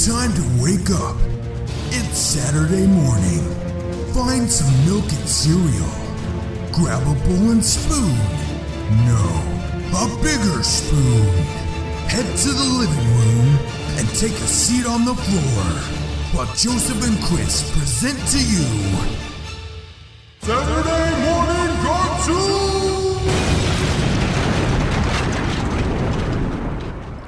Time to wake up. It's Saturday morning. Find some milk and cereal. Grab a bowl and spoon. No, a bigger spoon. Head to the living room and take a seat on the floor while Joseph and Chris present to you Saturday Morning Cartoon!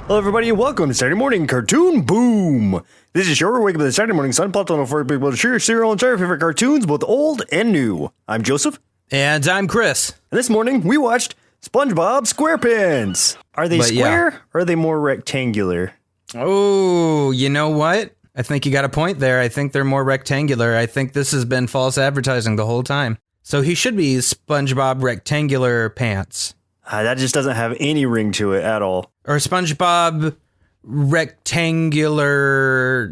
Hello everybody and welcome to Saturday Morning Cartoon Boom! This is your wake up with the Saturday morning sun, plot on for people to share cereal and share your favorite cartoons, both old and new. I'm Joseph. And I'm Chris. And this morning we watched SpongeBob SquarePants. Are they square or are they more rectangular? Oh, you know what? I think you got a point there. I think they're more rectangular. I think this has been false advertising the whole time. So he should be SpongeBob Rectangular Pants. That just doesn't have any ring to it at all. Or SpongeBob Rectangular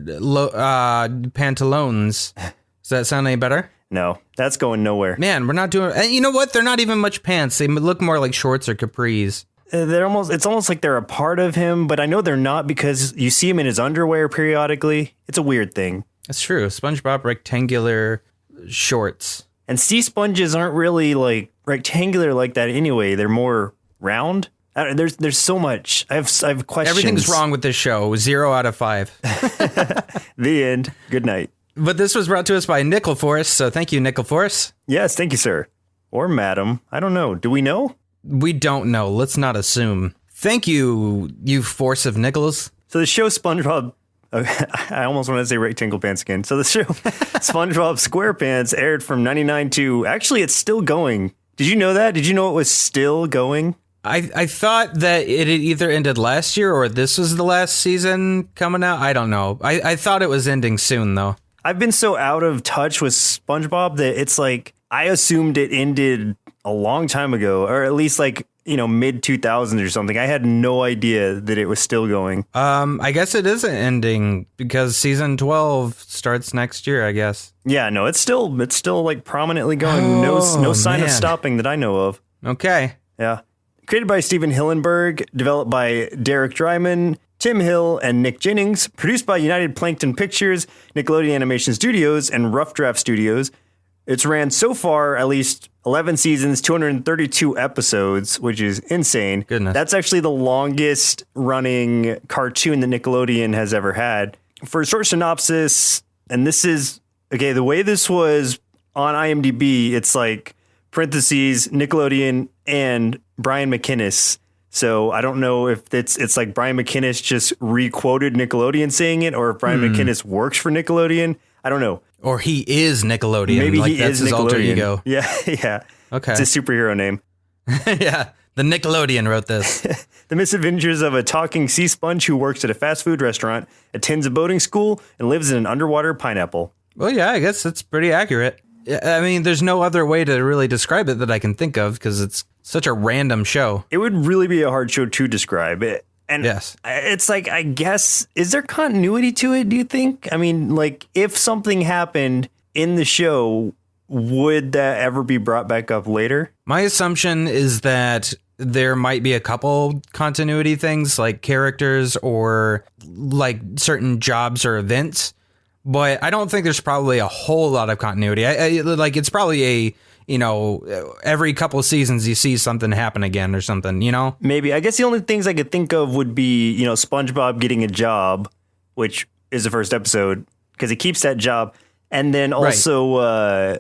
Pantaloons. Does that sound any better? No, that's going nowhere. Man, we're not doing... And you know what? They're not even much pants. They look more like shorts or capris. It's almost like they're a part of him, but I know they're not because you see him in his underwear periodically. It's a weird thing. That's true. SpongeBob Rectangular Shorts. And sea sponges aren't really like rectangular like that anyway. They're more round. There's so much. I have questions. Everything's wrong with this show. 0 out of 5. The end. Good night. But this was brought to us by Nickelforce, so thank you, Nickelforce. Yes, thank you, sir. Or madam. I don't know. Do we know? We don't know. Let's not assume. Thank you, you force of nickels. So the show SpongeBob... I almost want to say Rectangle Pants again. So the show SpongeBob SquarePants aired from 99 to... Actually, it's still going. Did you know that? Did you know it was still going? I thought that it had either ended last year or this was the last season coming out. I don't know. I thought it was ending soon, though. I've been so out of touch with SpongeBob that it's like I assumed it ended a long time ago, or at least like, you know, mid 2000s or something. I had no idea that it was still going. I guess it isn't ending because season 12 starts next year, I guess. Yeah, no, it's still like prominently going. No sign of stopping that I know of. Okay. Yeah. Created by Steven Hillenburg, developed by Derek Dryman, Tim Hill, and Nick Jennings, produced by United Plankton Pictures, Nickelodeon Animation Studios, and Rough Draft Studios. It's ran so far at least 11 seasons, 232 episodes, which is insane. Goodness. That's actually the longest running cartoon that Nickelodeon has ever had. For a short synopsis, and this is, okay, the way this was on IMDb, it's like parentheses, Nickelodeon and Brian McInnes. So I don't know if it's like Brian McInnes just re-quoted Nickelodeon saying it, or if Brian McInnes works for Nickelodeon. I don't know. Or he is Nickelodeon. Maybe like he that's is his Nickelodeon. Alter ego. Yeah. Okay. It's a superhero name. Yeah. The Nickelodeon wrote this. The misadventures of a talking sea sponge who works at a fast food restaurant, attends a boating school, and lives in an underwater pineapple. Well, yeah, I guess that's pretty accurate. I mean, there's no other way to really describe it that I can think of because it's such a random show. It would really be a hard show to describe it. And yes, it's like, I guess, is there continuity to it, do you think? I mean, like, if something happened in the show, would that ever be brought back up later? My assumption is that there might be a couple continuity things like characters or like certain jobs or events. But I don't think there's probably a whole lot of continuity. Like it's probably a, you know, every couple of seasons you see something happen again or something, you know? Maybe. I guess the only things I could think of would be, you know, SpongeBob getting a job, which is the first episode because he keeps that job. And then also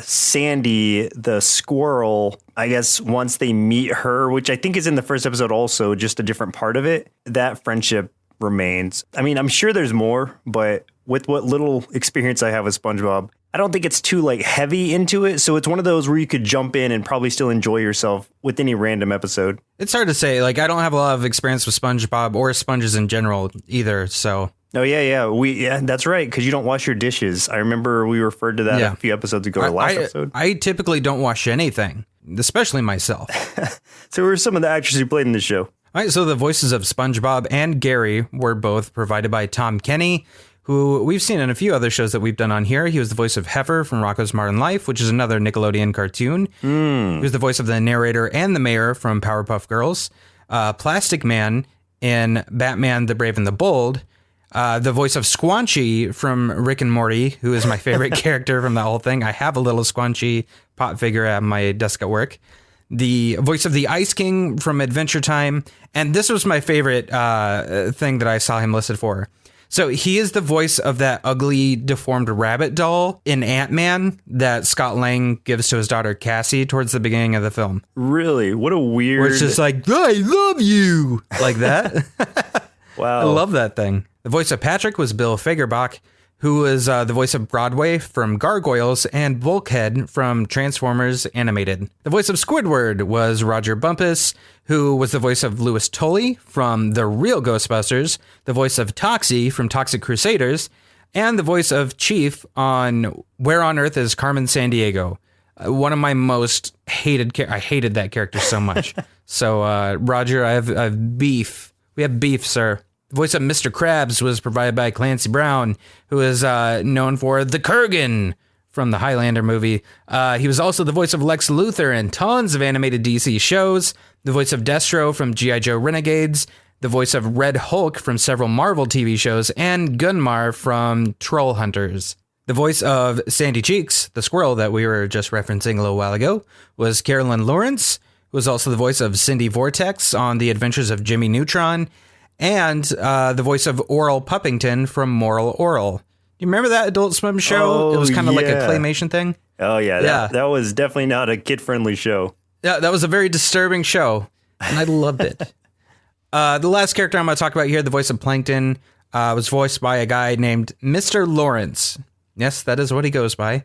Sandy, the squirrel, I guess once they meet her, which I think is in the first episode also, just a different part of it, that friendship remains. I mean, I'm sure there's more, but with what little experience I have with SpongeBob, I don't think it's too like heavy into it. So it's one of those where you could jump in and probably still enjoy yourself with any random episode. It's hard to say. Like, I don't have a lot of experience with SpongeBob or sponges in general either. So. Oh, yeah. That's right. Because you don't wash your dishes. I remember we referred to that a few episodes ago, last episode. I typically don't wash anything, especially myself. So who are some of the actors who played in the show? All right. So the voices of SpongeBob and Gary were both provided by Tom Kenny, who we've seen in a few other shows that we've done on here. He was the voice of Heifer from Rocko's Modern Life, which is another Nickelodeon cartoon. He was the voice of the narrator and the mayor from Powerpuff Girls. Plastic Man in Batman the Brave and the Bold. The voice of Squanchy from Rick and Morty, who is my favorite character from the whole thing. I have a little Squanchy pop figure at my desk at work. The voice of the Ice King from Adventure Time. And this was my favorite thing that I saw him listed for. So he is the voice of that ugly, deformed rabbit doll in Ant-Man that Scott Lang gives to his daughter Cassie towards the beginning of the film. Really? What a weird... Where it's just like, I love you! Like that. Wow. I love that thing. The voice of Patrick was Bill Fagerbach, who was the voice of Broadway from Gargoyles and Bulkhead from Transformers Animated. The voice of Squidward was Roger Bumpus, who was the voice of Louis Tully from The Real Ghostbusters, the voice of Toxie from Toxic Crusaders, and the voice of Chief on Where on Earth is Carmen Sandiego. One of my most hated I hated that character so much. So, Roger, I have beef. We have beef, sir. The voice of Mr. Krabs was provided by Clancy Brown, who is known for the Kurgan from the Highlander movie. He was also the voice of Lex Luthor in tons of animated DC shows, the voice of Destro from G.I. Joe Renegades, the voice of Red Hulk from several Marvel TV shows, and Gunmar from Troll Hunters. The voice of Sandy Cheeks, the squirrel that we were just referencing a little while ago, was Carolyn Lawrence, who was also the voice of Cindy Vortex on The Adventures of Jimmy Neutron, and the voice of Oral Puppington from Moral Oral. Do you remember that Adult Swim show? Oh, it was kind of like a yeah. claymation thing. Oh, yeah. That was definitely not a kid-friendly show. Yeah, that was a very disturbing show, and I loved it. The last character I'm going to talk about here, the voice of Plankton, was voiced by a guy named Mr. Lawrence. Yes, that is what he goes by.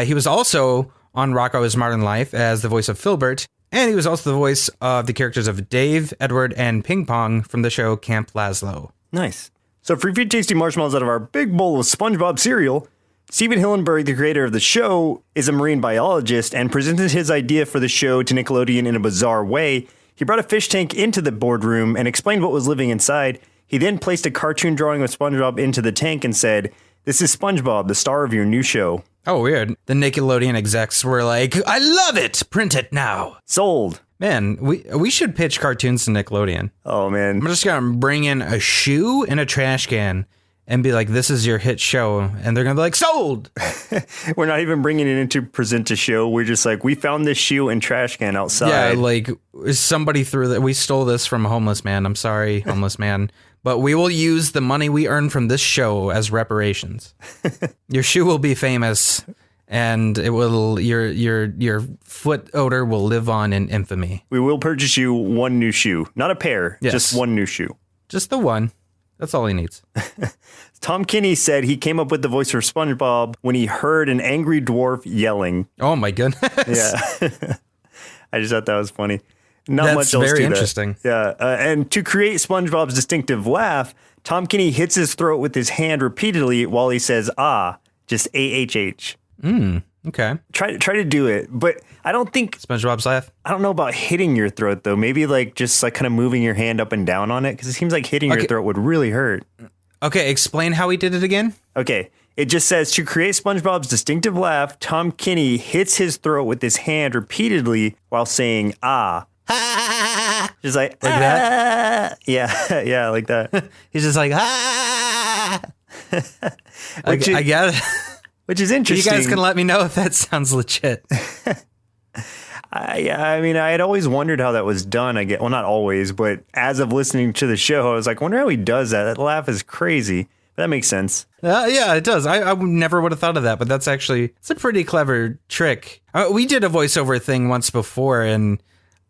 He was also on Rocko's Modern Life as the voice of Filbert, and he was also the voice of the characters of Dave, Edward, and Ping Pong from the show Camp Lazlo. Nice. So for a few tasty marshmallows out of our big bowl of SpongeBob cereal, Stephen Hillenburg, the creator of the show, is a marine biologist and presented his idea for the show to Nickelodeon in a bizarre way. He brought a fish tank into the boardroom and explained what was living inside. He then placed a cartoon drawing of SpongeBob into the tank and said, "This is SpongeBob, the star of your new show." Oh, weird. The Nickelodeon execs were like, I love it! Print it now! Sold. Man, we should pitch cartoons to Nickelodeon. Oh, man. I'm just going to bring in a shoe and a trash can and be like, this is your hit show. And they're going to be like, sold! We're not even bringing it in to present a show. We're just like, we found this shoe and trash can outside. Yeah, like somebody threw that. We stole this from a homeless man. I'm sorry, homeless man. But we will use the money we earn from this show as reparations. Your shoe will be famous, and it will your foot odor will live on in infamy. We will purchase you one new shoe. Not a pair, Yes. just one new shoe. Just the one. That's all he needs. Tom Kinney said he came up with the voice for SpongeBob when he heard an angry dwarf yelling. Oh, my goodness. Yeah. I just thought that was funny. Not That's much else very to that. interesting. Yeah. And to create SpongeBob's distinctive laugh, Tom Kinney hits his throat with his hand repeatedly while he says, just AHH. Okay. Try to do it. But I don't think, SpongeBob's laugh. I don't know about hitting your throat, though. Maybe like just like kind of moving your hand up and down on it, because it seems like hitting your throat would really hurt. Okay, explain how he did it again. Okay. It just says, to create SpongeBob's distinctive laugh, Tom Kinney hits his throat with his hand repeatedly while saying, Just like that? Yeah, like that. He's just like, I get it. Which is interesting. You guys can let me know if that sounds legit. I mean, I had always wondered how that was done. Well, not always, but as of listening to the show, I was like, wonder how he does that. That laugh is crazy. But that makes sense. Yeah, it does. I never would have thought of that, but it's a pretty clever trick. We did a voiceover thing once before, and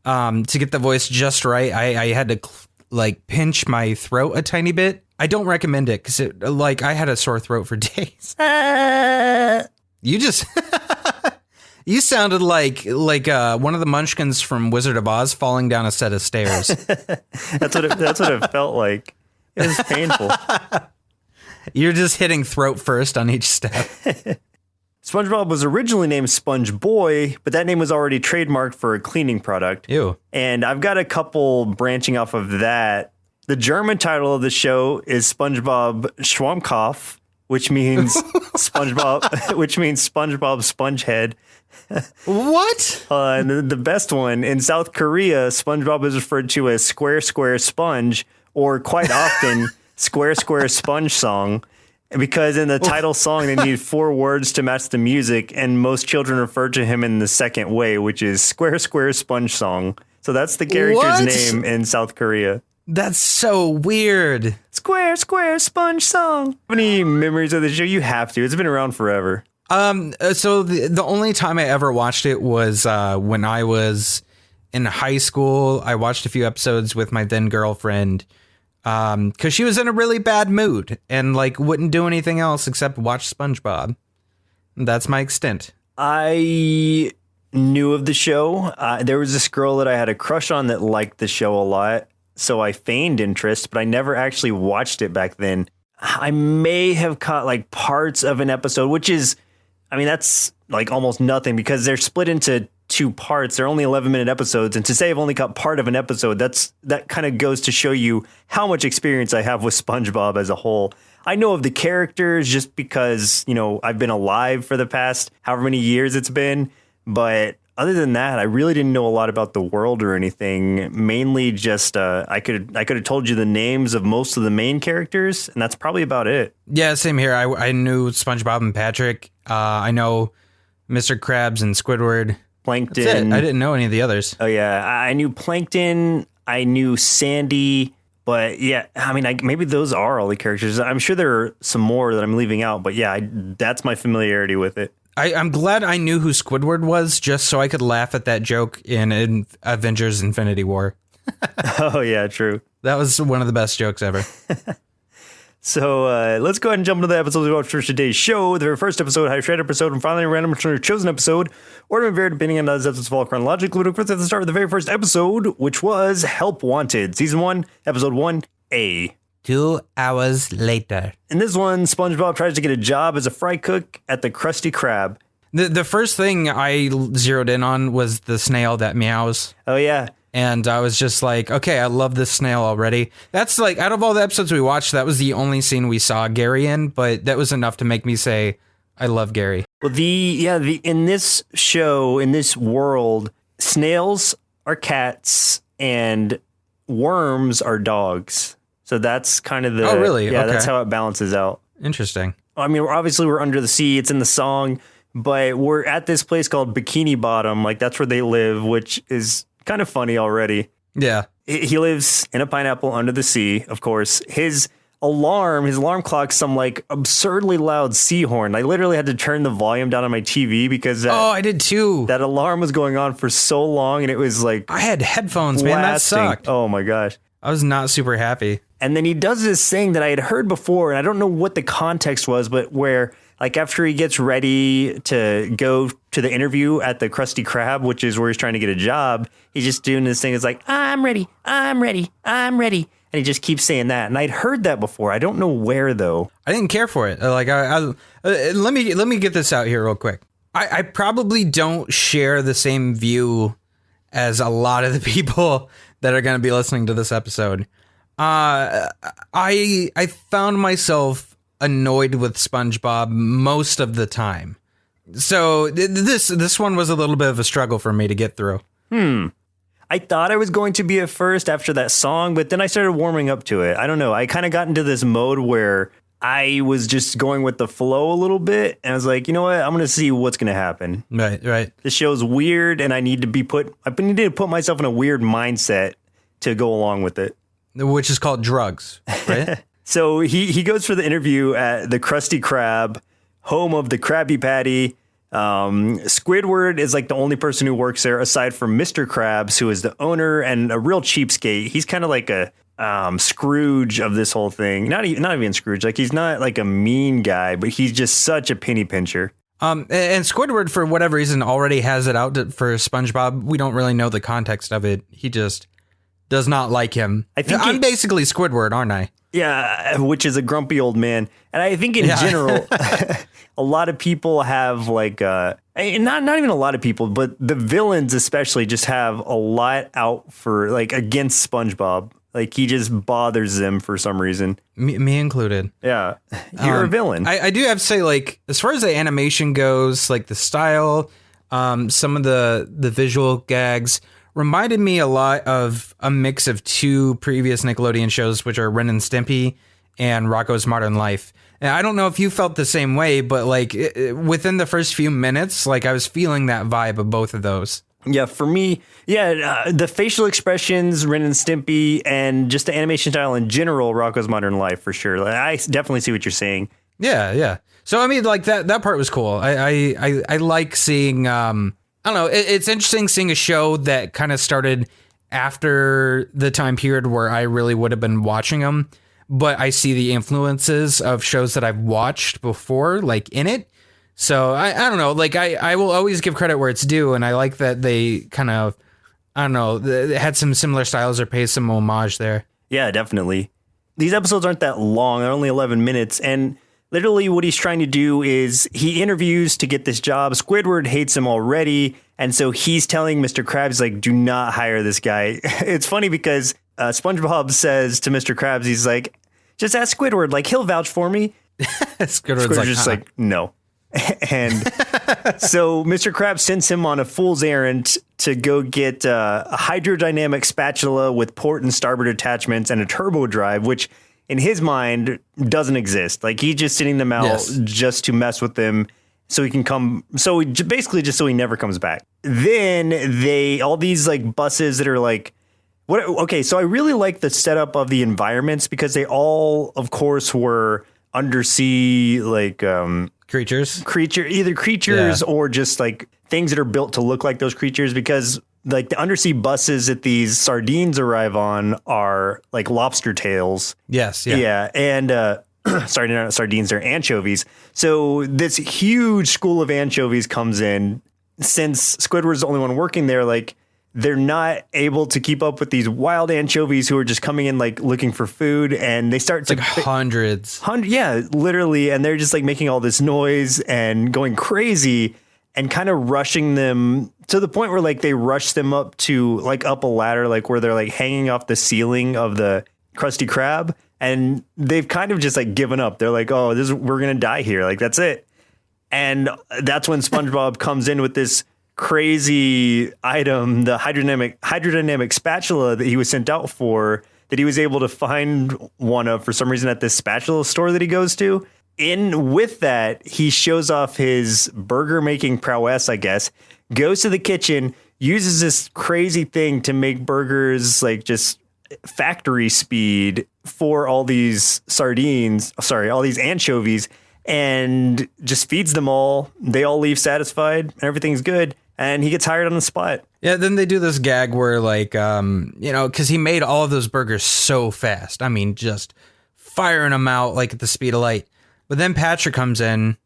to get the voice just right, I had to pinch my throat a tiny bit. I don't recommend it because I had a sore throat for days. You just you sounded like one of the Munchkins from Wizard of Oz falling down a set of stairs. That's what it felt like. It was painful. You're just hitting throat first on each step. SpongeBob was originally named Sponge Boy, but that name was already trademarked for a cleaning product. Ew. And I've got a couple branching off of that. The German title of the show is SpongeBob Schwammkopf, which means SpongeBob Spongehead. What? And the best one, in South Korea, SpongeBob is referred to as Square Sponge, or quite often Square Square Sponge Song, because in the title song they need 4 words to match the music, and most children refer to him in the second way, which is Square Square Sponge Song. So that's the character's name in South Korea. That's so weird. Square Square Sponge Song. How many memories of the show? You have to. It's been around forever. So the only time I ever watched it was when I was in high school. I watched a few episodes with my then girlfriend because she was in a really bad mood and like wouldn't do anything else except watch SpongeBob. That's my extent. I knew of the show. There was this girl that I had a crush on that liked the show a lot. So I feigned interest, but I never actually watched it back then. I may have caught like parts of an episode, which is, I mean, that's like almost nothing because they're split into 2 parts. They're only 11-minute episodes. And to say I've only caught part of an episode, that kind of goes to show you how much experience I have with SpongeBob as a whole. I know of the characters just because, you know, I've been alive for the past however many years it's been. But other than that, I really didn't know a lot about the world or anything. Mainly just I could have told you the names of most of the main characters, and that's probably about it. Yeah, same here. I knew SpongeBob and Patrick. I know Mr. Krabs and Squidward. Plankton. That's it. I didn't know any of the others. Oh, yeah. I knew Plankton. I knew Sandy. But yeah, I mean, maybe those are all the characters. I'm sure there are some more that I'm leaving out. But yeah, that's my familiarity with it. I'm glad I knew who Squidward was just so I could laugh at that joke in Avengers Infinity War. Oh, yeah, true. That was one of the best jokes ever. So let's go ahead and jump into the episodes we watched for today's show. The very first episode, High Shred episode, and finally a random chosen episode. Order may vary depending on how those episodes fall chronologically. But let's start with the very first episode, which was Help Wanted, Season 1, Episode 1A. 2 hours later. In this one, SpongeBob tries to get a job as a fry cook at the Krusty Krab. The first thing I zeroed in on was the snail that meows. Oh, yeah. And I was just like, okay, I love this snail already. That's like, out of all the episodes we watched, that was the only scene we saw Gary in, but that was enough to make me say, I love Gary. Well, in this show, in this world, snails are cats and worms are dogs. So that's kind of the... Oh, really? Yeah, okay. That's how it balances out. Interesting. I mean, we're under the sea. It's in the song, but we're at this place called Bikini Bottom. Like, that's where they live, which is kind of funny already. Yeah. He lives in a pineapple under the sea, of course. His alarm clock's some like absurdly loud sea horn. I literally had to turn the volume down on my TV because I did too. That alarm was going on for so long, and it was like I had headphones, man. That sucked. Oh my gosh. I was not super happy. And then he does this thing that I had heard before, and I don't know what the context was, but where like after he gets ready to go to the interview at the Krusty Krab, which is where he's trying to get a job, he's just doing this thing. It's like, I'm ready. And he just keeps saying that. And I'd heard that before. I don't know where, though. I didn't care for it. Like, let me get this out here real quick. I probably don't share the same view as a lot of the people that are going to be listening to this episode. I found myself annoyed with SpongeBob most of the time. So this one was a little bit of a struggle for me to get through. I thought I was going to be at first after that song, but then I started warming up to it. I don't know. I kind of got into this mode where I was just going with the flow a little bit. And I was like, you know what? I'm going to see what's going to happen. Right. This show's weird, and I need to put myself in a weird mindset to go along with it. Which is called drugs, right? So he goes for the interview at the Krusty Krab, home of the Krabby Patty. Squidward is like the only person who works there aside from Mr. Krabs, who is the owner and a real cheapskate. He's kind of like a Scrooge of this whole thing. Not even Scrooge. Like, he's not like a mean guy, but he's just such a penny pincher. And Squidward, for whatever reason, already has it out for SpongeBob. We don't really know the context of it. He just does not like him. I'm basically Squidward, aren't I? Yeah, which is a grumpy old man. And I think in general, a lot of people have like, not even a lot of people, but the villains especially just have a lot out for like against SpongeBob. Like, he just bothers them for some reason. Me included. Yeah, you're a villain. I do have to say, like, as far as the animation goes, like the style, some of the visual gags reminded me a lot of a mix of 2 previous Nickelodeon shows, which are Ren and Stimpy and Rocko's Modern Life. And I don't know if you felt the same way, but like within the first few minutes, like I was feeling that vibe of both of those. Yeah, for me, the facial expressions, Ren and Stimpy, and just the animation style in general, Rocko's Modern Life for sure. Like, I definitely see what you're saying. Yeah. So I mean, like that part was cool. I like seeing. I don't know. It's interesting seeing a show that kind of started after the time period where I really would have been watching them, but I see the influences of shows that I've watched before, like in it. So I don't know, like I will always give credit where it's due. And I like that they kind of, I don't know, they had some similar styles or paid some homage there. Yeah, definitely. These episodes aren't that long. They're only 11 minutes. And literally what he's trying to do is he interviews to get this job. Squidward hates him already. And so he's telling Mr. Krabs, like, do not hire this guy. It's funny because SpongeBob says to Mr. Krabs, he's like, just ask Squidward, like, he'll vouch for me. Squidward's just like, no. And so Mr. Krabs sends him on a fool's errand to go get a hydrodynamic spatula with port and starboard attachments and a turbo drive, which in his mind doesn't exist. Like he's just sending them out just to mess with them so he can come. So basically just so he never comes back. Then all these like buses that are like, what? Okay. So I really like the setup of the environments because they all, of course, were undersea, like, creatures or just like things that are built to look like those creatures, because like the undersea buses that these sardines arrive on are like lobster tails. Yes. Yeah. And sorry, not sardines, they're anchovies. So this huge school of anchovies comes in. Since Squidward's the only one working there, like they're not able to keep up with these wild anchovies who are just coming in like looking for food, and they start to like hundreds. Yeah, literally. And they're just like making all this noise and going crazy and kind of rushing them to the point where like they rush them up to like up a ladder, like where they're like hanging off the ceiling of the Krusty Krab. And they've kind of just like given up. They're like, oh, we're going to die here. Like, that's it. And that's when SpongeBob comes in with this crazy item, the hydrodynamic spatula that he was sent out for, that he was able to find one of for some reason at this spatula store that he goes to. In with that, he shows off his burger making prowess, I guess, goes to the kitchen, uses this crazy thing to make burgers like just factory speed for all these all these anchovies, and just feeds them all. They all leave satisfied and everything's good. And he gets hired on the spot. Yeah, then they do this gag where, like, because he made all of those burgers so fast. I mean, just firing them out, like, at the speed of light. But then Patrick comes in,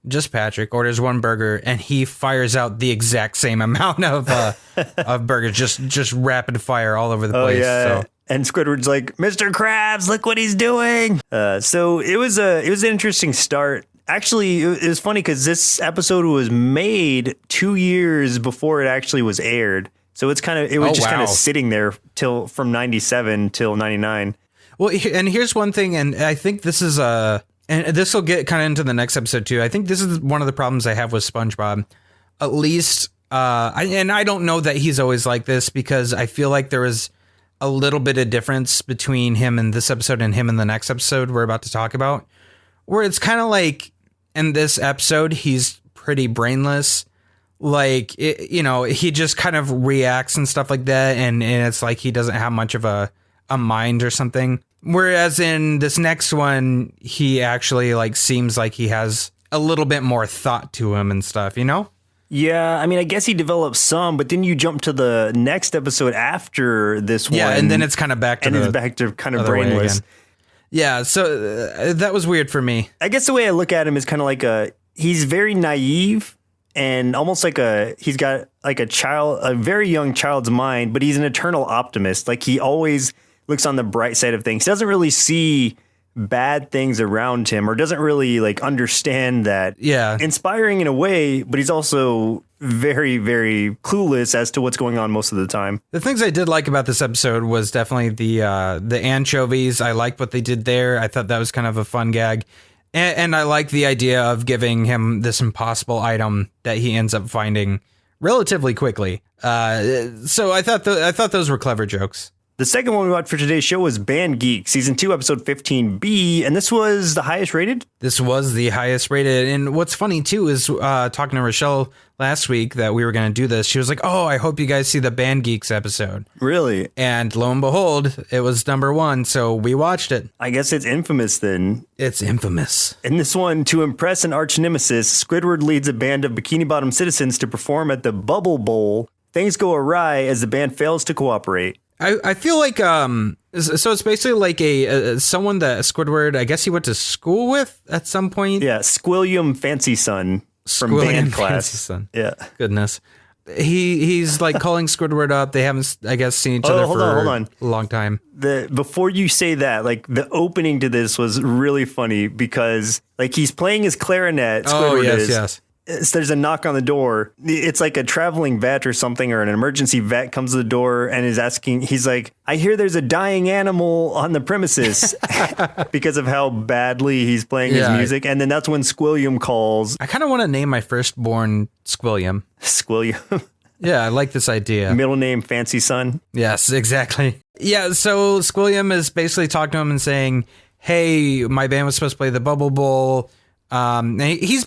just Patrick, orders one burger, and he fires out the exact same amount of burgers, just rapid fire all over the place. Yeah. So. And Squidward's like, Mr. Krabs, look what he's doing. So it was an interesting start. Actually, it was funny because this episode was made 2 years before it actually was aired. So it was kind of sitting there from 97 till 99. Well, and here's one thing, and I think this is and this will get kind of into the next episode too. I think this is one of the problems I have with SpongeBob. At least, I don't know that he's always like this, because I feel like there was a little bit of difference between him in this episode and him in the next episode we're about to talk about, where it's kind of like, in this episode, he's pretty brainless. Like, he just kind of reacts and stuff like that. And it's like he doesn't have much of a mind or something. Whereas in this next one, he actually like seems like he has a little bit more thought to him and stuff, Yeah, I mean, I guess he developed some, but then you jump to the next episode after this one. Yeah, and then it's kind of back to kind of brainless. Yeah, so that was weird for me. I guess the way I look at him is kind of like he's very naive and almost like he's got like a very young child's mind, but he's an eternal optimist. Like he always looks on the bright side of things. He doesn't really see bad things around him, or doesn't really like understand that. Yeah. Inspiring in a way, but he's also very, very clueless as to what's going on most of the time. The things I did like about this episode was definitely the anchovies. I liked what they did there. I thought that was kind of a fun gag. And I like the idea of giving him this impossible item that he ends up finding relatively quickly. So I thought those were clever jokes. The second one we watched for today's show was Band Geeks, Season 2, Episode 15B, and this was the highest rated? This was the highest rated, and what's funny, too, is talking to Rochelle last week that we were going to do this, she was like, oh, I hope you guys see the Band Geeks episode. Really? And lo and behold, it was number 1, so we watched it. I guess it's infamous then. It's infamous. In this one, to impress an arch nemesis, Squidward leads a band of Bikini Bottom citizens to perform at the Bubble Bowl. Things go awry as the band fails to cooperate. I feel like so it's basically like a someone that Squidward, I guess he went to school with at some point. Yeah, Squilliam Fancy Son from band class. Fancy Son. Yeah, goodness. He's like calling Squidward up. They haven't, I guess, seen each other for a long time. Before you say that, like the opening to this was really funny because like he's playing his clarinet. Squidward is. There's a knock on the door. It's like a traveling vet or something, or an emergency vet comes to the door and is asking, he's like, I hear there's a dying animal on the premises because of how badly he's playing his music. And then that's when Squilliam calls. I kind of want to name my firstborn Squilliam. Squilliam. Yeah, I like this idea. Middle name, Fancy Son. Yes, exactly. Yeah, so Squilliam is basically talking to him and saying, hey, my band was supposed to play the Bubble Bowl. And he's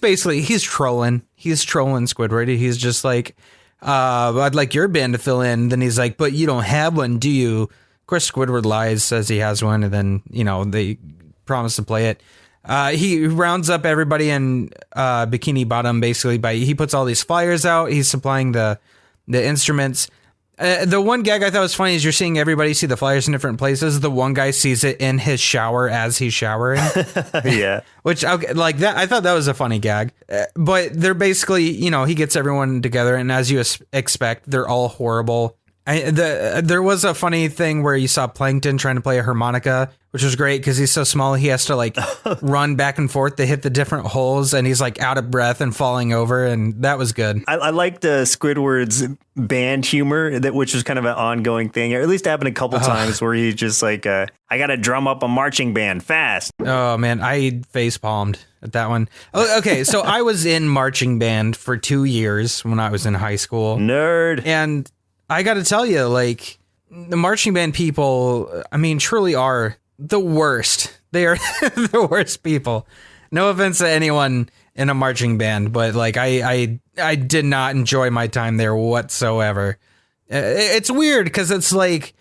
trolling. He's trolling Squidward. He's just like, I'd like your band to fill in. Then he's like, but you don't have one, do you? Of course, Squidward lies, says he has one, and then, they promise to play it. He rounds up everybody in Bikini Bottom, basically, he puts all these flyers out. He's supplying the instruments. The one gag I thought was funny is you're seeing everybody see the flyers in different places. The one guy sees it in his shower as he's showering. Yeah. Which, like that, I thought that was a funny gag. But they're basically, he gets everyone together, and as you expect, they're all horrible. There was a funny thing where you saw Plankton trying to play a harmonica, which was great because he's so small. He has to like run back and forth to hit the different holes, and he's like out of breath and falling over. And that was good. I liked Squidward's band humor, which was kind of an ongoing thing, or at least happened a couple times where he's just like, I got to drum up a marching band fast. Oh, man, I face palmed at that one. Oh, okay, so I was in marching band for 2 years when I was in high school. Nerd. And I got to tell you, like, the marching band people, I mean, truly are the worst. They are the worst people. No offense to anyone in a marching band, but like, I did not enjoy my time there whatsoever. It's weird because it's like,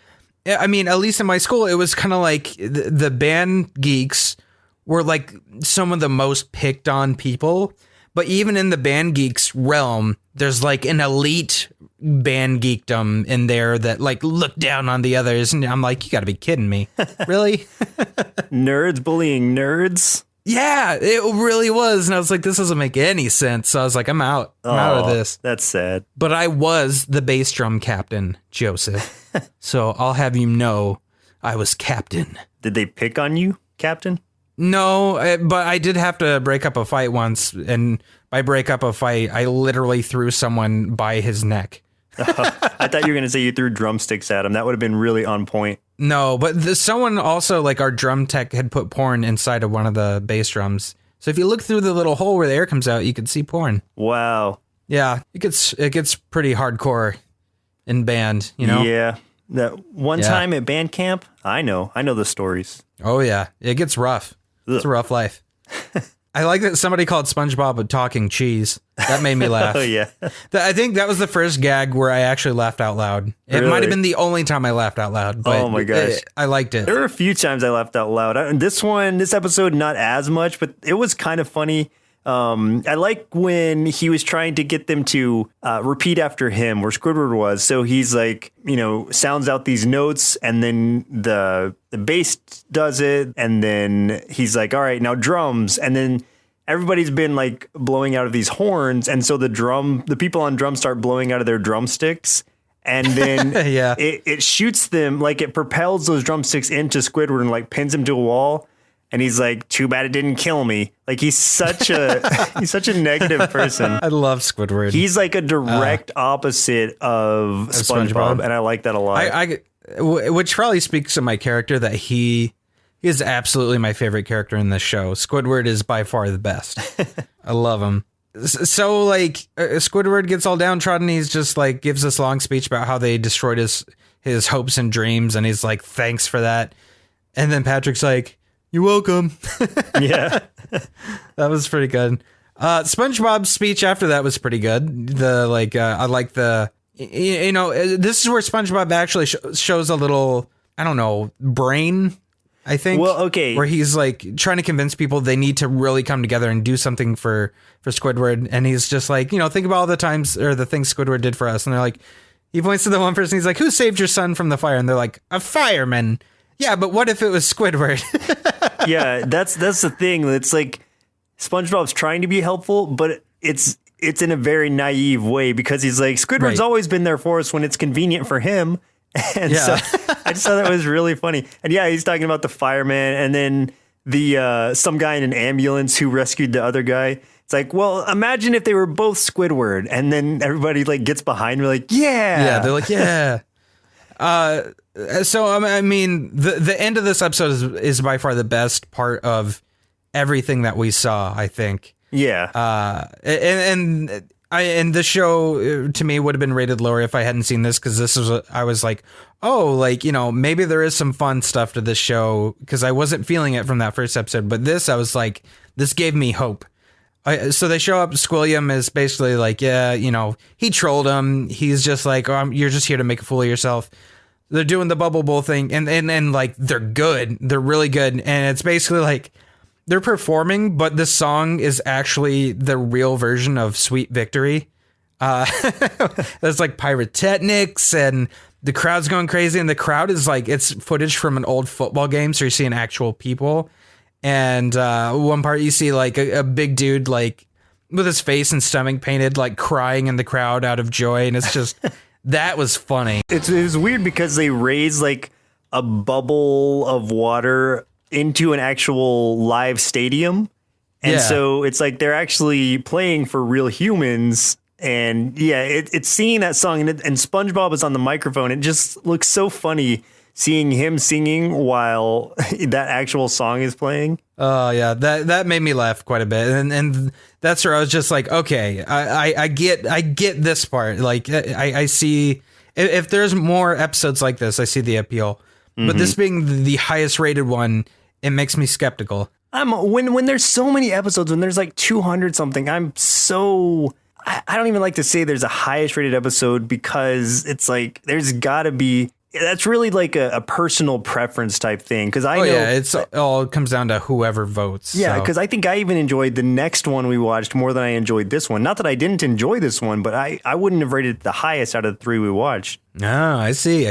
I mean, at least in my school, it was kind of like the band geeks were like some of the most picked on people. But even in the band geeks realm, there's like an elite band geekdom in there that like look down on the others. And I'm like, you got to be kidding me. Really? Nerds bullying nerds? Yeah, it really was. And I was like, this doesn't make any sense. So I was like, I'm out. I'm out of this. That's sad. But I was the bass drum captain, Joseph. So I'll have you know I was captain. Did they pick on you, Captain? No, but I did have to break up a fight once, and by break up a fight, I literally threw someone by his neck. I thought you were going to say you threw drumsticks at him. That would have been really on point. No, but someone also, like our drum tech, had put porn inside of one of the bass drums. So if you look through the little hole where the air comes out, you can see porn. Wow. Yeah, it gets pretty hardcore in band, you know? Yeah. That one time at band camp, I know the stories. Oh, yeah. It gets rough. Ugh. It's a rough life. I like that somebody called SpongeBob a talking cheese. That made me laugh. Oh, yeah. I think that was the first gag where I actually laughed out loud. It might have been the only time I laughed out loud. But oh, my gosh. I liked it. There were a few times I laughed out loud. This episode, not as much, but it was kind of funny. I like when he was trying to get them to repeat after him, where Squidward was. So he's like, sounds out these notes, and then the bass does it, and then he's like, all right, now drums, and then everybody's been like blowing out of these horns, and so the people on drums start blowing out of their drumsticks. And then it shoots them, like it propels those drumsticks into Squidward and like pins him to a wall. And he's like, too bad it didn't kill me. Like he's such a negative person. I love Squidward. He's like a direct opposite of SpongeBob, and I like that a lot. Which probably speaks to my character, that he is absolutely my favorite character in this show. Squidward is by far the best. I love him. So like Squidward gets all downtrodden. He's just like gives this long speech about how they destroyed his hopes and dreams, and he's like, thanks for that. And then Patrick's like, you're welcome. Yeah. That was pretty good. SpongeBob's speech after that was pretty good. I like the, this is where SpongeBob actually shows a little, I don't know, brain, I think. Well, okay. Where he's like trying to convince people they need to really come together and do something for Squidward. And he's just like, think about all the times or the things Squidward did for us. And they're like, he points to the one person. He's like, who saved your son from the fire? And they're like, a fireman. Yeah, but what if it was Squidward? Yeah, that's the thing. It's like SpongeBob's trying to be helpful, but it's in a very naive way because he's like, Squidward's always been there for us when it's convenient for him. And so I just thought that was really funny. And yeah, he's talking about the fireman and then the some guy in an ambulance who rescued the other guy. It's like, well, imagine if they were both Squidward, and then everybody like gets behind me like, yeah, they're like, yeah. So I mean, the end of this episode is by far the best part of everything that we saw, I think. Yeah. And the show to me would have been rated lower if I hadn't seen this, because I was like, oh, like, maybe there is some fun stuff to this show, because I wasn't feeling it from that first episode. But this, I was like, this gave me hope. So they show up. Squilliam is basically like, yeah, he trolled him. He's just like, oh, you're just here to make a fool of yourself. They're doing the bubble bowl thing, and like, they're good. They're really good. And it's basically like they're performing, but this song is actually the real version of Sweet Victory. There's like pyrotechnics and the crowd's going crazy, and the crowd is like, it's footage from an old football game. So you're seeing actual people. And one part you see like a big dude like with his face and stomach painted, like crying in the crowd out of joy. And it's just, that was funny. It was weird because they raised like a bubble of water into an actual live stadium. And so it's like they're actually playing for real humans. And yeah, it's singing that song, and SpongeBob is on the microphone. It just looks so funny seeing him singing while that actual song is playing. Oh yeah, that made me laugh quite a bit, and that's where I was just like, okay, I get this part. Like I see if there's more episodes like this, I see the appeal. Mm-hmm. But this being the highest rated one, it makes me skeptical. When there's so many episodes, when there's like 200 something, I don't even like to say there's a highest rated episode, because it's like there's got to be. That's really like a personal preference type thing. Because I know it's all comes down to whoever votes. Yeah, because I think I even enjoyed the next one we watched more than I enjoyed this one. Not that I didn't enjoy this one, but I wouldn't have rated it the highest out of the three we watched. Oh, I see.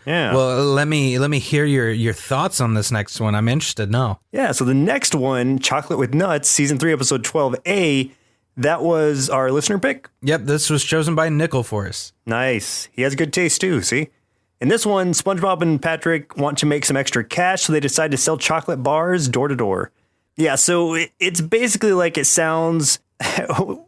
Yeah. Well, let me hear your thoughts on this next one. I'm interested now. Yeah. So the next one, Chocolate with Nuts, season 3, episode 12A. That was our listener pick. Yep, this was chosen by Nickelforce. Nice. He has good taste too. See. In this one, SpongeBob and Patrick want to make some extra cash, so they decide to sell chocolate bars door to door. Yeah, so it's basically like it sounds.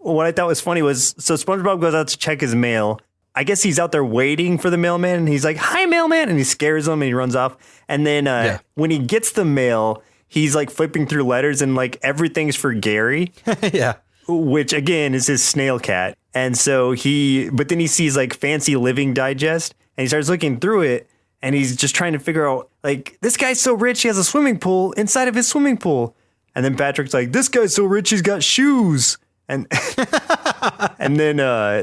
What I thought was funny was, so SpongeBob goes out to check his mail. I guess he's out there waiting for the mailman, and he's like, "Hi, mailman," and he scares him, and he runs off. And then when he gets the mail, he's like flipping through letters, and like everything's for Gary. Yeah. Which again is his snail cat. And so but then he sees like Fancy Living Digest, and he starts looking through it, and he's just trying to figure out, like, this guy's so rich, he has a swimming pool inside of his swimming pool. And then Patrick's like, this guy's so rich, he's got shoes. And and then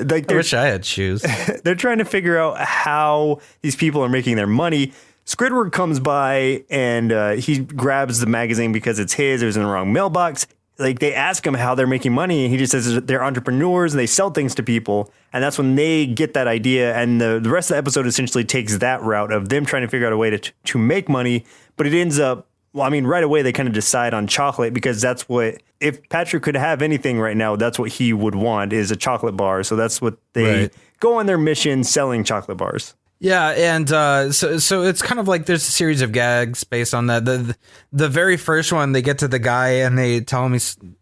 like, I wish I had shoes. They're trying to figure out how these people are making their money. Squidward comes by, and he grabs the magazine because it's his. It was in the wrong mailbox. Like, they ask him how they're making money, and he just says they're entrepreneurs and they sell things to people. And that's when they get that idea. And the rest of the episode essentially takes that route of them trying to figure out a way to make money. But it ends up, well, I mean, right away they kind of decide on chocolate, because that's what, if Patrick could have anything right now, that's what he would want, is a chocolate bar. So that's what they go on their mission, selling chocolate bars. Yeah, and so it's kind of like there's a series of gags based on that. The very first one, they get to the guy and they tell him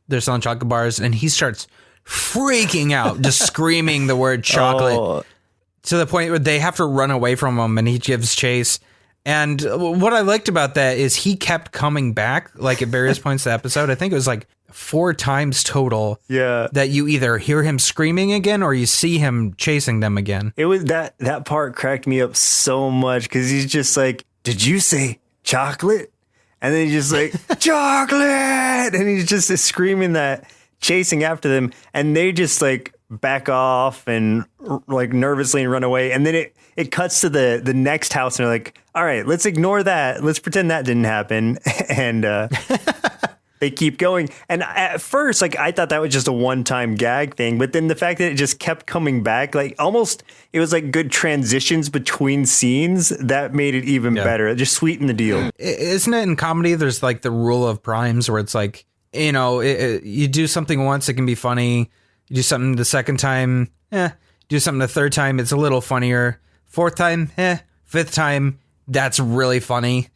they're selling chocolate bars, and he starts freaking out, just screaming the word chocolate to the point where they have to run away from him, and he gives chase. And what I liked about that is he kept coming back, like at various points of the episode. I think it was like 4 times total. Yeah. That you either hear him screaming again or you see him chasing them again. It was that part cracked me up so much because he's just like, did you say chocolate? And then he's just like, chocolate! And he's just screaming that, chasing after them. And they just like back off and like nervously and run away. And then it cuts to the next house and they're like, all right, let's ignore that. Let's pretend that didn't happen. And they keep going. And at first, like, I thought that was just a one-time gag thing. But then the fact that it just kept coming back, like almost it was like good transitions between scenes that made it even better. It just sweetened the deal. Isn't it in comedy? There's like the rule of primes where it's like, you know, you do something once, it can be funny. You do something the second time, do something the third time, it's a little funnier. Fourth time, fifth time, that's really funny.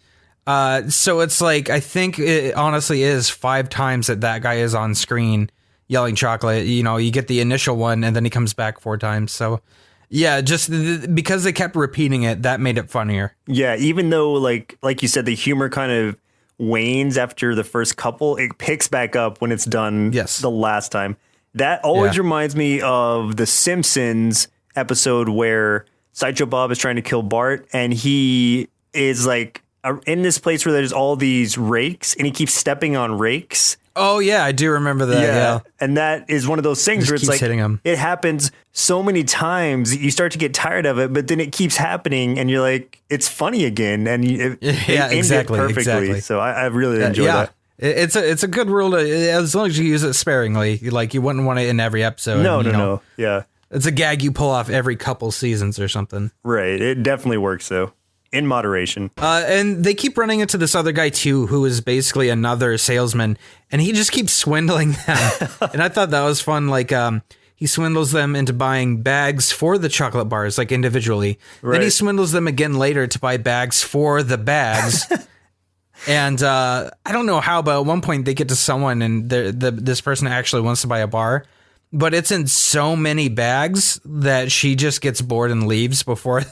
So it's like, I think it honestly is 5 times that guy is on screen yelling chocolate. You know, you get the initial one and then he comes back 4 times. So yeah, just because they kept repeating it, that made it funnier. Yeah, even though like you said, the humor kind of wanes after the first couple, it picks back up when it's done the last time. That always reminds me of the Simpsons episode where Sideshow Bob is trying to kill Bart and he is like in this place where there's all these rakes and he keeps stepping on rakes. Oh yeah, I do remember that. Yeah. And that is one of those things where it's like hitting him. It happens so many times you start to get tired of it, but then it keeps happening and you're like, it's funny again. And it exactly, perfectly. Exactly. So I really enjoy that. It's a good rule to, as long as you use it sparingly, like you wouldn't want it in every episode. No. Yeah. It's a gag you pull off every couple seasons or something. Right. It definitely works though. In moderation. And they keep running into this other guy too, who is basically another salesman, and he just keeps swindling them. And I thought that was fun. Like, he swindles them into buying bags for the chocolate bars, like individually. Right. Then he swindles them again later to buy bags for the bags. And I don't know how, but at one point they get to someone and this person actually wants to buy a bar, but it's in so many bags that she just gets bored and leaves before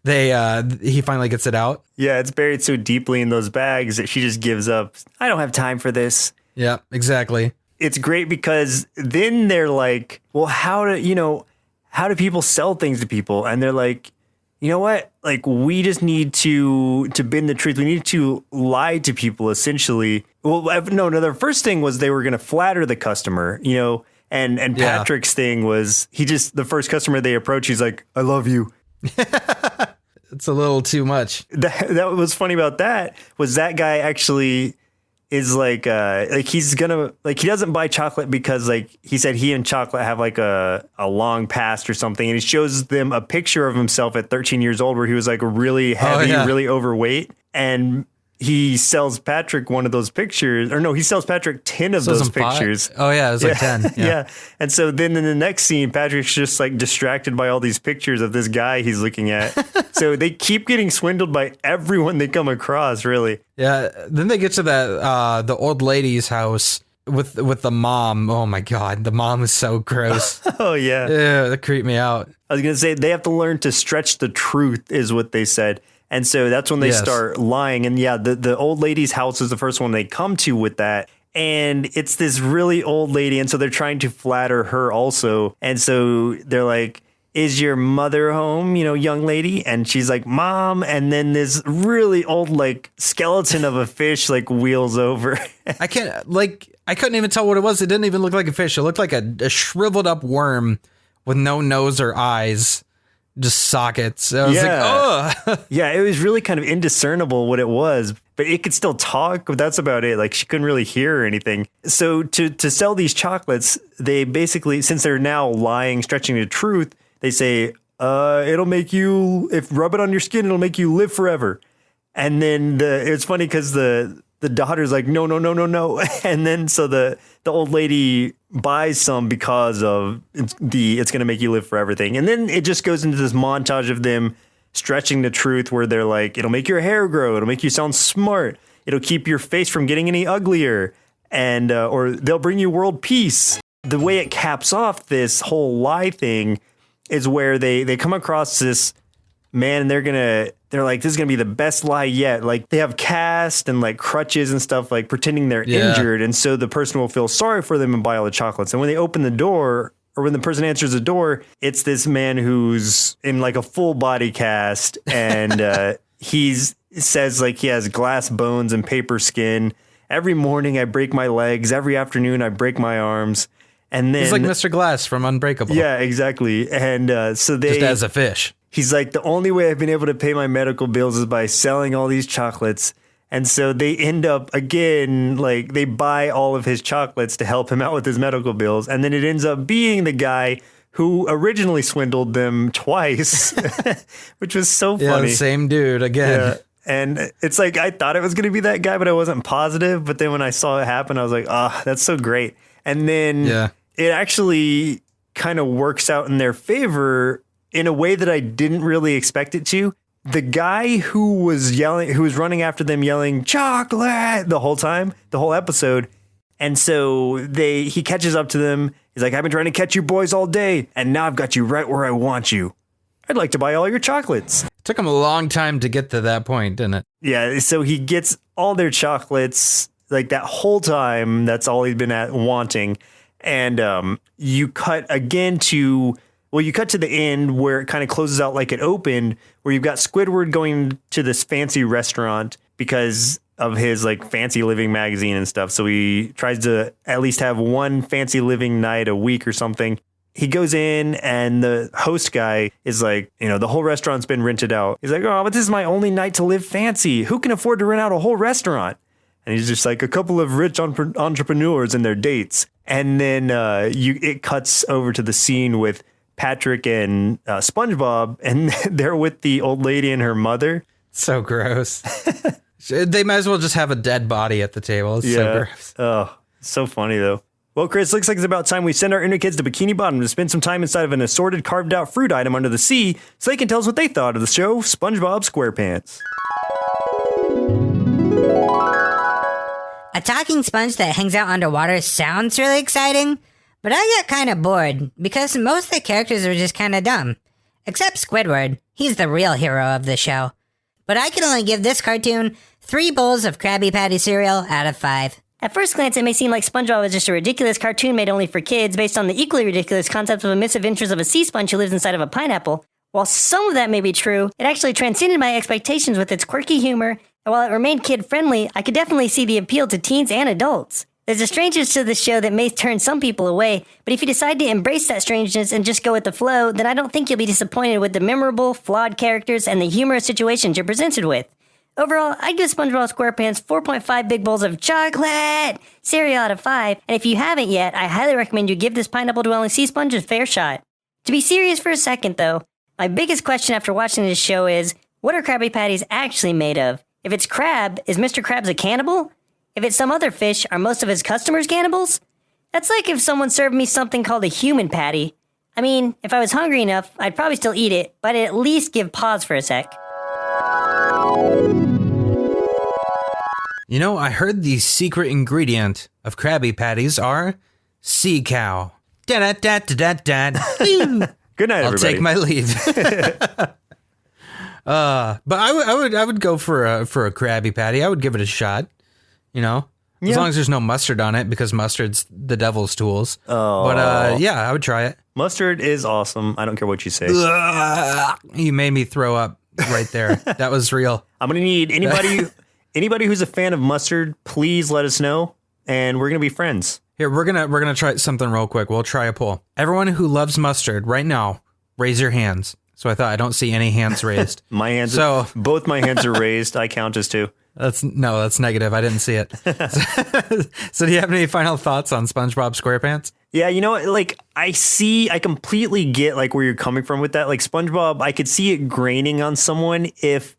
he finally gets it out. Yeah, it's buried so deeply in those bags that she just gives up. I don't have time for this. Yeah, exactly. It's great because then they're like, well, how do people sell things to people? And they're like, you know what? Like, we just need to bend the truth. We need to lie to people, essentially. Well, no, their first thing was they were going to flatter the customer, you know, and Patrick's thing was the first customer they approach, he's like, I love you. It's a little too much. That was funny about that was that guy actually is like he's gonna, like, he doesn't buy chocolate because, like, he said he and chocolate have like a long past or something, and he shows them a picture of himself at 13 years old where he was like really heavy, really overweight, and he sells Patrick one of those pictures, or no, he sells Patrick 10 of those pictures. 5? Oh yeah, it was like 10. Yeah. And so then in the next scene, Patrick's just like distracted by all these pictures of this guy he's looking at. So they keep getting swindled by everyone they come across, really. Yeah. Then they get to that the old lady's house with the mom. Oh my God, the mom is so gross. Oh yeah. Yeah, that creeped me out. I was gonna say they have to learn to stretch the truth, is what they said. And so that's when they start lying. And yeah, the old lady's house is the first one they come to with that. And it's this really old lady. And so they're trying to flatter her also. And so they're like, is your mother home, you know, young lady? And she's like, Mom. And then this really old, like, skeleton of a fish, like, wheels over. I couldn't even tell what it was. It didn't even look like a fish. It looked like a shriveled up worm with no nose or eyes. Just sockets. I was like, oh. Yeah, it was really kind of indiscernible what it was, but it could still talk. But that's about it. Like, she couldn't really hear or anything. So to sell these chocolates, they basically, since they're now lying, stretching the truth, they say, it'll make you, if rub it on your skin, it'll make you live forever. And then it's funny because the daughter's like, no. And then so the old lady buys some because of it's going to make you live forever thing. And then it just goes into this montage of them stretching the truth where they're like, it'll make your hair grow. It'll make you sound smart. It'll keep your face from getting any uglier. And, or they'll bring you world peace. The way it caps off this whole lie thing is where they come across this man and they're going to they're like, this is going to be the best lie yet. Like they have cast and like crutches and stuff, like pretending they're injured. And so the person will feel sorry for them and buy all the chocolates. And when they open the door, or when the person answers the door, it's this man who's in like a full body cast. And says like he has glass bones and paper skin. Every morning I break my legs. Every afternoon I break my arms. And then he's like Mr. Glass from Unbreakable. Yeah, exactly. And so they just as a fish. He's like, the only way I've been able to pay my medical bills is by selling all these chocolates. And so they end up, again, like they buy all of his chocolates to help him out with his medical bills. And then it ends up being the guy who originally swindled them twice, which was so funny. Yeah, the same dude again. Yeah. And it's like, I thought it was going to be that guy, but I wasn't positive. But then when I saw it happen, I was like, that's so great. And then it actually kind of works out in their favor in a way that I didn't really expect it to. The guy who was running after them yelling chocolate the whole time, the whole episode. And so he catches up to them. He's like, I've been trying to catch you boys all day. And now I've got you right where I want you. I'd like to buy all your chocolates. It took him a long time to get to that point, didn't it? Yeah. So he gets all their chocolates like that whole time. That's all he'd been wanting. And you cut again to the end where it kind of closes out like it opened, where you've got Squidward going to this fancy restaurant because of his like fancy living magazine and stuff. So he tries to at least have one fancy living night a week or something. He goes in and the host guy is like, the whole restaurant's been rented out. He's like, oh, but this is my only night to live fancy. Who can afford to rent out a whole restaurant? And he's just like, a couple of rich entrepreneurs and their dates. And then it cuts over to the scene with Patrick and SpongeBob, and they're with the old lady and her mother. So gross. They might as well just have a dead body at the table. It's so gross. Oh, so funny, though. Well, Chris, looks like it's about time we send our inner kids to Bikini Bottom to spend some time inside of an assorted carved out fruit item under the sea so they can tell us what they thought of the show SpongeBob SquarePants. A talking sponge that hangs out underwater sounds really exciting, but I got kind of bored because most of the characters are just kind of dumb. Except Squidward. He's the real hero of the show. But I can only give this cartoon 3 bowls of Krabby Patty cereal out of 5. At first glance, it may seem like SpongeBob is just a ridiculous cartoon made only for kids based on the equally ridiculous concept of the misadventures of a sea sponge who lives inside of a pineapple. While some of that may be true, it actually transcended my expectations with its quirky humor, and while it remained kid-friendly, I could definitely see the appeal to teens and adults. There's a strangeness to this show that may turn some people away, but if you decide to embrace that strangeness and just go with the flow, then I don't think you'll be disappointed with the memorable, flawed characters and the humorous situations you're presented with. Overall, I'd give SpongeBob SquarePants 4.5 big bowls of chocolate cereal out of 5, and if you haven't yet, I highly recommend you give this pineapple-dwelling sea sponge a fair shot. To be serious for a second, though, my biggest question after watching this show is, what are Krabby Patties actually made of? If it's crab, is Mr. Krabs a cannibal? If it's some other fish, are most of his customers cannibals? That's like if someone served me something called a human patty. I mean, if I was hungry enough, I'd probably still eat it, but I'd at least give pause for a sec. I heard the secret ingredient of Krabby Patties are sea cow. Da-da-da-da-da-da. Good night, I'll everybody. take my leave. But I would go for a Krabby Patty. I would give it a shot. As long as there's no mustard on it, because mustard's the devil's tools. Oh. But I would try it. Mustard is awesome. I don't care what you say. You made me throw up right there. That was real. I'm gonna need anybody who's a fan of mustard. Please let us know, and we're gonna be friends. Here, we're gonna try something real quick. We'll try a poll. Everyone who loves mustard right now, raise your hands. So I thought I don't see any hands raised. Both my hands are raised. I count as 2. That's negative. I didn't see it. So do you have any final thoughts on SpongeBob SquarePants? Yeah, I completely get like where you're coming from with that. Like SpongeBob, I could see it graining on someone if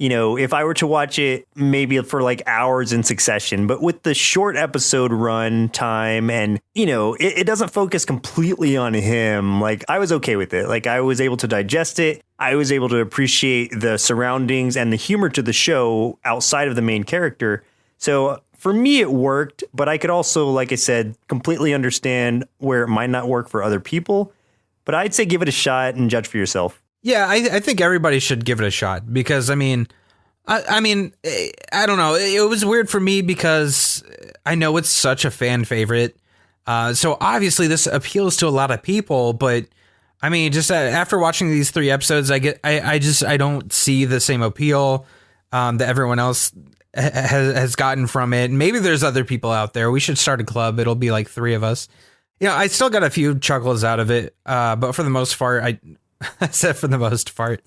I were to watch it maybe for like hours in succession, but with the short episode run time and, it doesn't focus completely on him. Like I was okay with it. Like I was able to digest it. I was able to appreciate the surroundings and the humor to the show outside of the main character. So for me, it worked, but I could also, like I said, completely understand where it might not work for other people. But I'd say give it a shot and judge for yourself. Yeah, I think everybody should give it a shot because, I mean, I don't know. It was weird for me because I know it's such a fan favorite. So obviously this appeals to a lot of people, but I mean, just after watching these 3 episodes, I don't see the same appeal that everyone else has gotten from it. Maybe there's other people out there. We should start a club. It'll be like 3 of us. I still got a few chuckles out of it. But for the most part, I said for the most part.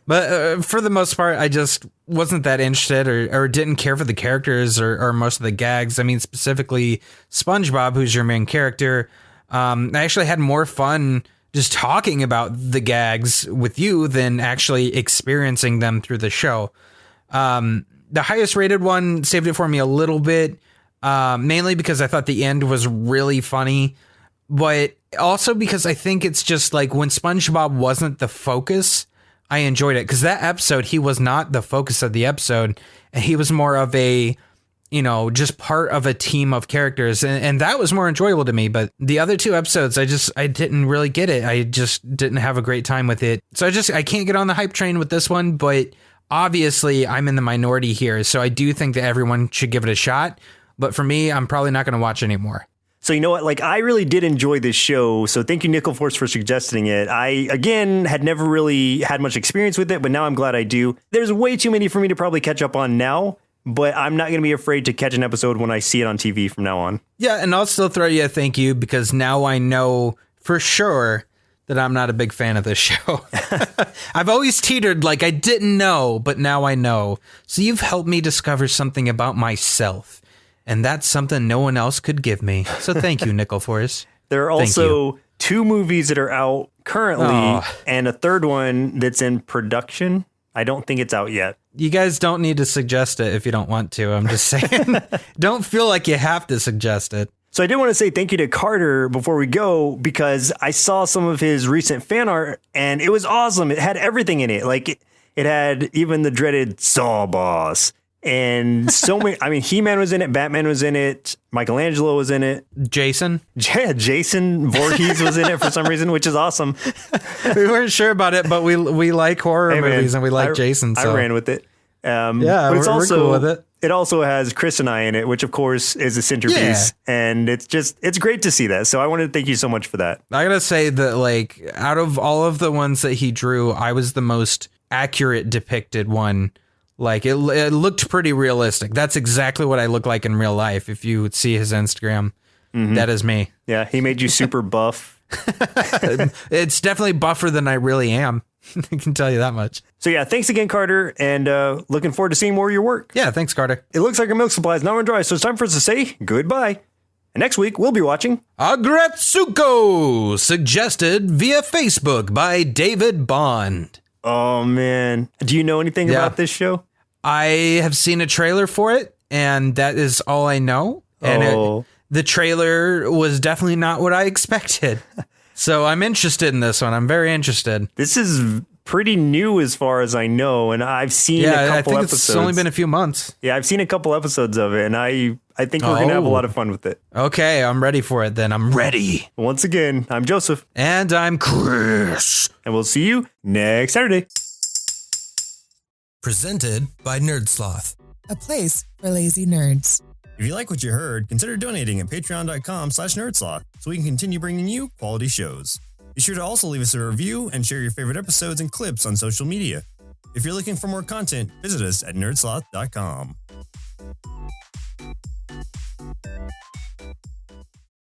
But for the most part, I just wasn't that interested or didn't care for the characters or most of the gags. I mean, specifically SpongeBob, who's your main character. I actually had more fun just talking about the gags with you than actually experiencing them through the show. The highest rated one saved it for me a little bit, mainly because I thought the end was really funny, but also because I think it's just like when SpongeBob wasn't the focus, I enjoyed it because that episode, he was not the focus of the episode and he was more of a, just part of a team of characters. And that was more enjoyable to me. But the other 2 episodes, I didn't really get it. I just didn't have a great time with it. So I can't get on the hype train with this one, but obviously I'm in the minority here. So I do think that everyone should give it a shot. But for me, I'm probably not going to watch anymore. So you know what? Like, I really did enjoy this show. So thank you, Nickelforce, for suggesting it. I, again, had never really had much experience with it, but now I'm glad I do. There's way too many for me to probably catch up on now, but I'm not going to be afraid to catch an episode when I see it on TV from now on. Yeah, and I'll still throw you a thank you because now I know for sure that I'm not a big fan of this show. I've always teetered like I didn't know, but now I know. So you've helped me discover something about myself. And that's something no one else could give me. So thank you, Nickelforce. There are also 2 movies that are out currently and a third one that's in production. I don't think it's out yet. You guys don't need to suggest it if you don't want to. I'm just saying. Don't feel like you have to suggest it. So I did want to say thank you to Carter before we go because I saw some of his recent fan art and it was awesome. It had everything in it. Like it had even the dreaded Saw Boss. And so many, I mean, He-Man was in it, Batman was in it, Michelangelo was in it. Jason? Yeah, Jason Voorhees was in it for some reason, which is awesome. We weren't sure about it, but we like horror movies and we like Jason. So. I ran with it. Yeah, but it's we're cool with it. It also has Chris and I in it, which of course is a centerpiece. Yeah. And it's great to see that. So I wanted to thank you so much for that. I gotta say that like out of all of the ones that he drew, I was the most accurate depicted one. Like it looked pretty realistic. That's exactly what I look like in real life. If you would see his Instagram, that is me. Yeah, he made you super buff. It's definitely buffer than I really am. I can tell you that much. So yeah, thanks again, Carter, and looking forward to seeing more of your work. Yeah, thanks, Carter. It looks like our milk supply is now run dry, so it's time for us to say goodbye. And next week, we'll be watching Agretsuko, suggested via Facebook by David Bond. Oh, man. Do you know anything about this show? I have seen a trailer for it, and that is all I know. And the trailer was definitely not what I expected. So I'm interested in this one. I'm very interested. This is pretty new as far as I know, and I've seen a couple I think episodes. It's only been a few months. Yeah, I've seen a couple episodes of it, and I think we're going to have a lot of fun with it. Okay, I'm ready for it then. I'm ready. Once again, I'm Joseph. And I'm Chris. And we'll see you next Saturday. Presented by Nerdsloth, a place for lazy nerds. If you like what you heard, consider donating at patreon.com/nerdsloth so we can continue bringing you quality shows. Be sure to also leave us a review and share your favorite episodes and clips on social media. If you're looking for more content, visit us at nerdsloth.com.